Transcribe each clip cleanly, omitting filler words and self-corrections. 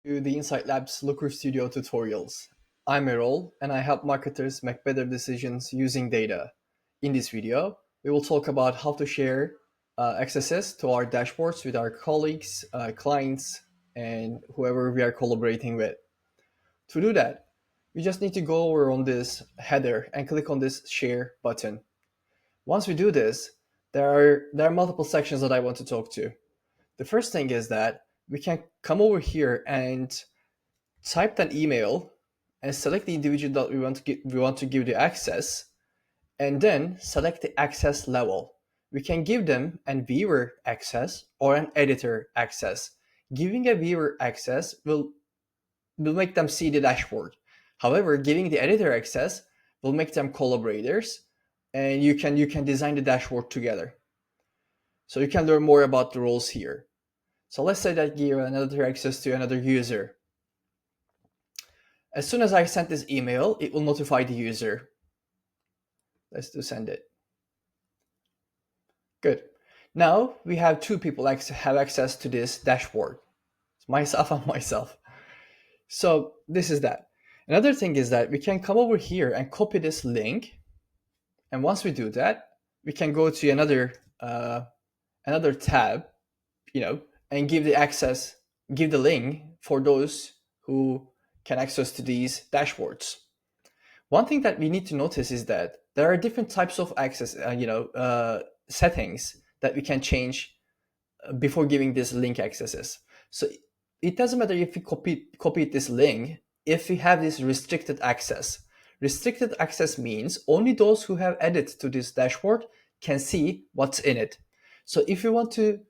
To the Insight Labs Looker Studio tutorials. I'm Erol, and I help marketers make better decisions using data. In this video, we will talk about how to share accesses to our dashboards with our colleagues, clients, and whoever we are collaborating with. To do that, we just need to go over on this header and click on this share button. Once we do this, there are multiple sections that I want to talk to. The first thing is that we can come over here and type an email and select the individual that we want to give the access, and then select the access level. We can give them an viewer access or an editor access. Giving a viewer access will make them see the dashboard. However, giving the editor access will make them collaborators, and you can design the dashboard together. So you can learn more about the roles here. So let's say that I give an editor access to another user. As soon as I send this email, it will notify the user. Let's do send it. Good. Now we have two people have access to this dashboard. It's myself and myself. So this is that. Another thing is that we can come over here and copy this link. And once we do that, we can go to another tab, and give the link for those who can access to these dashboards. One thing that we need to notice is that there are different types of access, settings that we can change before giving this link accesses. So it doesn't matter if we copy this link. If we have this restricted access means only those who have added to this dashboard can see what's in it. So if you want to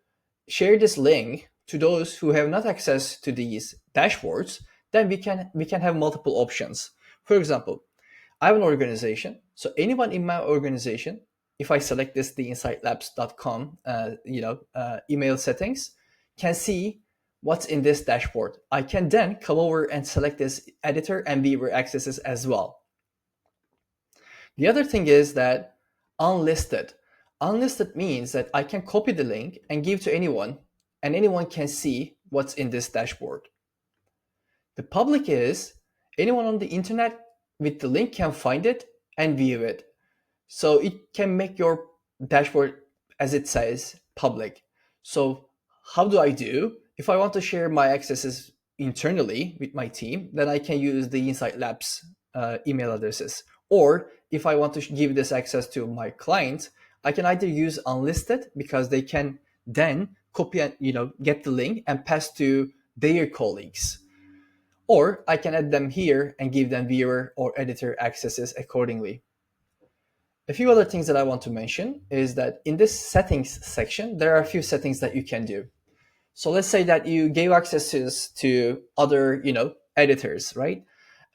share this link to those who have not access to these dashboards, then we can have multiple options. For example, I have an organization, so anyone in my organization, if I select this theinsightlabs.com email settings, can see what's in this dashboard. I can then come over and select this editor and viewer accesses as well. The other thing is that unlisted. Unlisted means that I can copy the link and give to anyone, and anyone can see what's in this dashboard. The public is anyone on the internet with the link can find it and view it. So it can make your dashboard, as it says, public. So how do I do? If I want to share my accesses internally with my team, then I can use the Insight Labs email addresses. Or if I want to give this access to my clients, I can either use unlisted, because they can then copy and get the link and pass to their colleagues. Or I can add them here and give them viewer or editor accesses accordingly. A few other things that I want to mention is that in this settings section, there are a few settings that you can do. So let's say that you gave accesses to other, editors, right?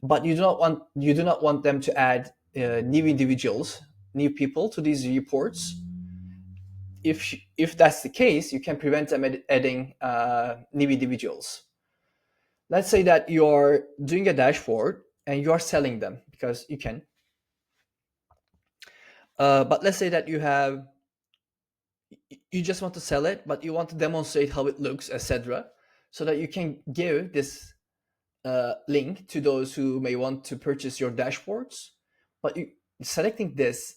But you do not want them to add new people to these reports. If that's the case, you can prevent them adding new individuals. Let's say that you're doing a dashboard and you are selling them, because you can. But let's say that you just want to sell it, but you want to demonstrate how it looks, etc., so that you can give this link to those who may want to purchase your dashboards. But selecting this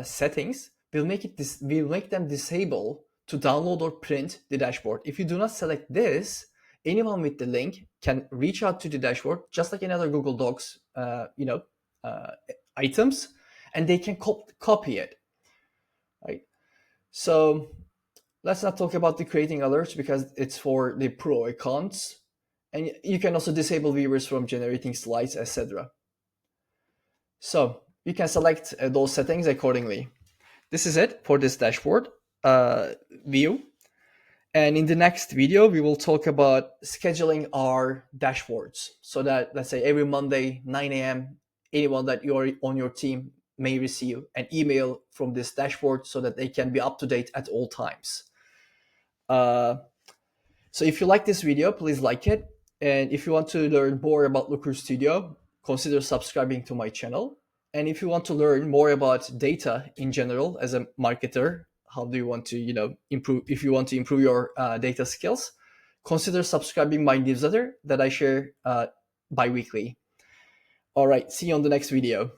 settings will make them disable to download or print the dashboard. If you do not select this, anyone with the link can reach out to the dashboard, just like in other Google Docs, items, and they can copy it, right? So let's not talk about the creating alerts, because it's for the pro accounts, and you can also disable viewers from generating slides, etc. So you can select those settings accordingly. This is it for this dashboard view. And in the next video, we will talk about scheduling our dashboards, so that, let's say, every Monday, 9 a.m., anyone that you're on your team may receive an email from this dashboard, so that they can be up to date at all times. So if you like this video, please like it. And if you want to learn more about Looker Studio, consider subscribing to my channel. And if you want to learn more about data in general as a marketer, how do you want to improve, if you want to improve your data skills, consider subscribing my newsletter that I share bi-weekly. All right, see you on the next video.